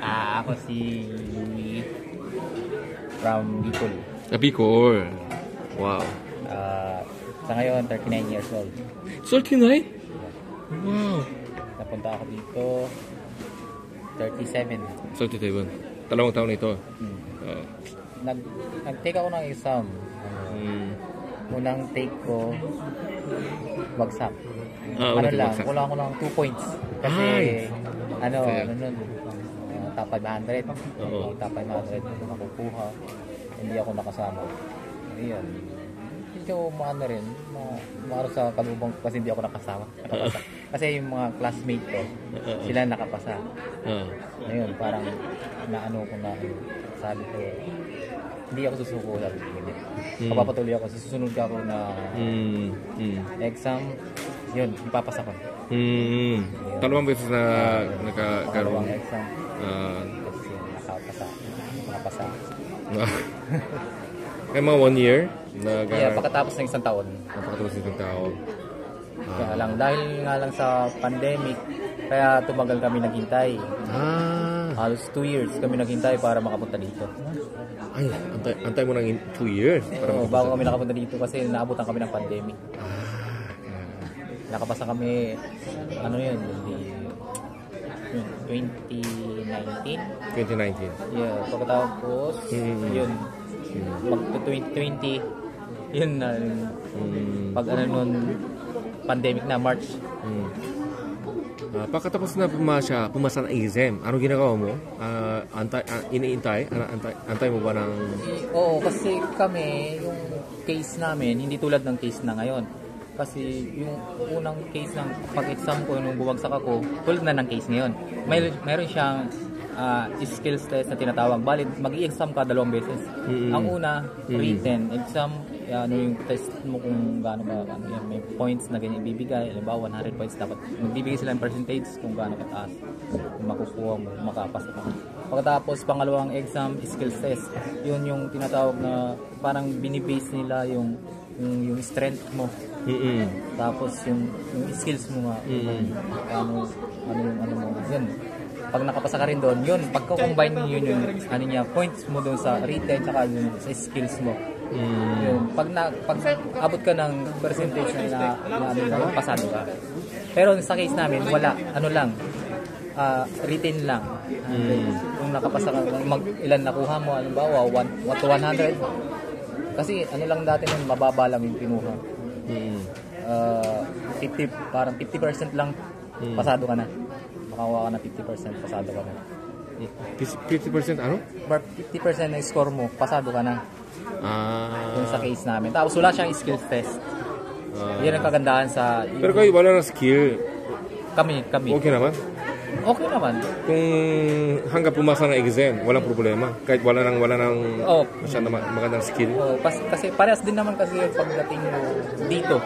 Ako si from Bicol. Bicol. Wow. Sa ngayon, 39 years old. 39? Wow. Napunta ako dito, 37. 37. Dalawang taon ito. Nag-take ako ng exam. Unang take ko, bagsak. Lang, kulang ko lang 2 points. Kasi, nun, top 500. Top 500 nakukuha. Hindi ako nakasama. Ayan. Medyo maano rin, maano sa kalubang kasi hindi ako nakasama. Kasi yung mga classmate ko, sila nakapasa. Ayun, parang naano ko na, sabi ko, hindi ako susuko, sabi ko. Papapatuloy ako, susunod ako na exam, yun, ipapasa ko. Dalawang beses na nagkaroon. Dalawang exam, kasi nakapasa. Kaya mga 1 year? Pagkatapos ng isang taon. Pagkatapos ng isang taon. Kaya lang, dahil nga lang sa pandemic, kaya tumagal kami naghintay. Halos 2 years kami naghintay para makapunta dito. Ay, antay mo ng 2 years? Bago kami nakapunta dito kasi naabutan kami ng pandemic. Nakapasa kami, 2019. 2019. Yeah, pagkatapos, yun, mag-2020, yun na, pag pandemic na, March. Pagkatapos na pumasa ng exam, ano ginagawa mo? Antay mo ba ng... Oo, kasi kami, yung case namin, hindi tulad ng case na ngayon. Kasi yung unang case ng pag-exam ko, nung bumagsak ako, tulad na ng case ngayon. Mayroon siyang skills test na tinatawag. Balit, mag-i-exam ka 2 beses. Ang una, written exam, yung test mo kung gaano ba, may points na ganyan ibibigay. Halimbawa, 100 points dapat. Magbibigay sila ng percentage kung gaano kataas. Kung makukuha mo, makapasa ka. Pagkatapos, pangalawang exam, skills test. Yun yung tinatawag na parang binibase nila yung strength mo. Tapos yung skills mo nga. Ano mo. Yun. Pag nakapasa ka rin doon, yun, pagka-combine mo yung points mo doon sa written tsaka yung sa skills mo. Yun, pag abot ka ng percentage na pasado ka. Pero sa case namin, wala, written lang. Kung nakapasa ka, ilan nakuha mo, halimbawa, 1 to 100. Kasi lang dati nun, mababa lang yung kinuha. 50% lang, pasado ka na. Makakuha ka na 50%, pasado ka na. 50% ano? 50% ng score mo, pasado ka na. Yung sa case namin. Tapos wala siyang skills test. Yan ang kagandahan sa... Pero kayo wala na skill. Kami. Okay naman? Okay naman. Kung hanggang pumasa ng exam, walang problema. Kahit wala nang masyadong magandang skill. Kasi parehas din naman kasi yung pagdating mo dito.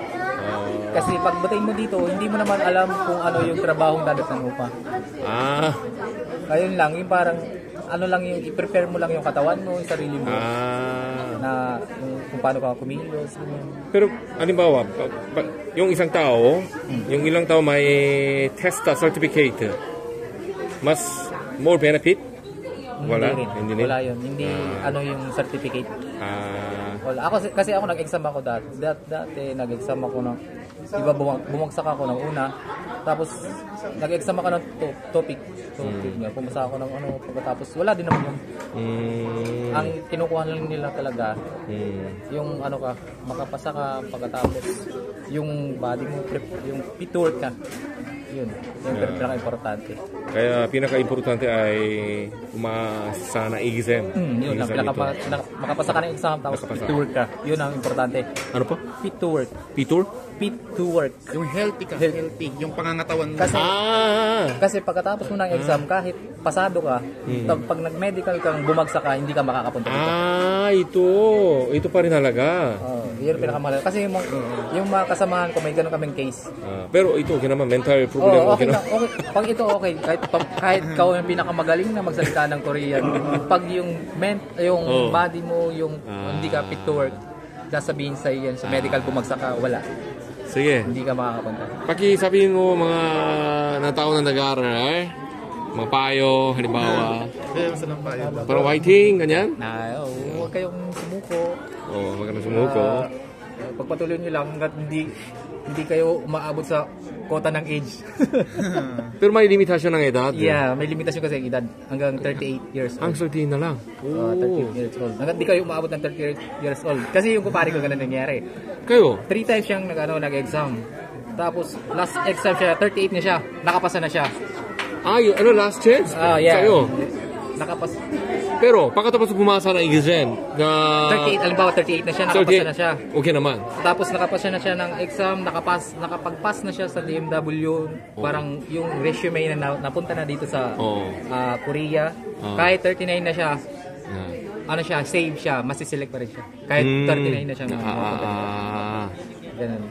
Kasi pagdating mo dito, hindi mo naman alam kung ano yung trabahong dadatnan mo pa. Ayun lang, yung parang yung i-prepare mo lang yung katawan mo, yung sarili mo. Na kung paano ka kumilos. Pero halimbawa, yung isang tao, yung ilang tao may test certificate, mas more benefit? Wala? Hindi rin. Wala yun. Hindi yung certificate. Wala. Kasi ako nag-exam ako dati nag-exam ako ng bumagsak ako ng una. Tapos nag-exam ako ng topic nga. Pumasa ako ng pagkatapos wala din naman yun. Ang kinukuha lang nila talaga yung makapasa ka pagkatapos yung body mo yung fit work ka. Yun, yung pinaka-importante. Kaya pinaka-importante ay umasa na exam. Yun, makapasa ka ng exam tapos fit to work ka. Yun ang importante. Ano po? Fit to work. Fit to work? Yung healthy ka, healthy. Yung pangangatawan mo. Kasi pagkatapos mo ng exam, kahit pasado ka, pag nag-medical kang bumagsak ka, hindi ka makakapunta dito. Ito pa rin halaga. Yun pinakamahal. Kasi yung mga kasamahan ko, may ganun kaming case. Pero ito, okay naman, mental problem. Okay. Pag ito okay, kahit ikaw yung pinakamagaling na magsalita ng Korean, pag yung body mo, yung hindi ka fit to work, sasabihin sa yan sa medical bumagsak ka, wala. Sige. Hindi ka makakapunta. Pakisabihin mo mga natao na nag-aaral, mga payo, halimbawa, Kaya sa lang payo. parang whiting, ganyan. Na, huwag kayong sumuko. Oo, magandang sumuko. Pagpatuloy nyo lang hanggat hindi kayo umaabot sa quota ng age. Pero may limitasyon ng edad. Yeah, may limitasyon kasi ang edad hanggang 38 years Ang old. 13 na lang. 38 years old. Hanggang di kayo umaabot ng 38 years old. Kasi yung kumpare ko ganun nangyari. Kayo? 3 times siyang nag-exam. Tapos last exam siya, 38 na siya. Nakapasa na siya. Ano, last chance? Yeah. Sa'yo. Nakapasa. Pero, pagkatapos pumasa ng exam, na 38, alimbawa 38 na siya, nakapasa na siya. Okay naman. Tapos nakapasa na siya ng exam, nakapag-pass na siya sa DMW. Parang yung resume na napunta na dito sa Korea. Kahit 39 na siya, ano siya, save siya, masiselect pa rin siya. Kahit 39 na siya. Ganun.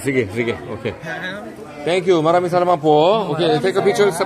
Sige. Okay. Thank you. Maraming salamat po. Okay, take a picture sa